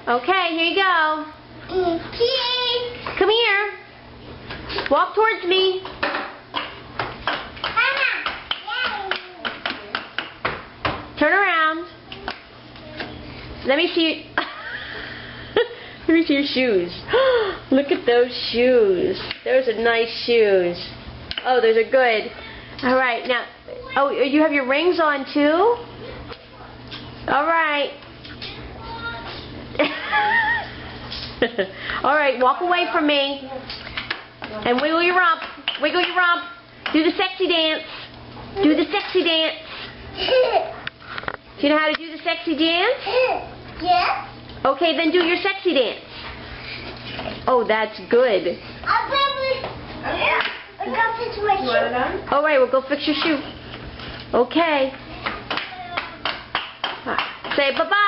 Okay, here you go. Come here. Walk towards me. Turn around. Let me see. Let me see your shoes. Look at those shoes. Those are nice shoes. Oh, those are good. All right, now. Oh, you have your rings on too? All right. All right, walk away from me. And wiggle your rump. Wiggle your rump. Do the sexy dance. Do the sexy dance. Do you know how to do the sexy dance? Yes. Okay, then do your sexy dance. Oh, that's good. I got fix my shoe. All right, well, go fix your shoe. Okay. Say bye-bye.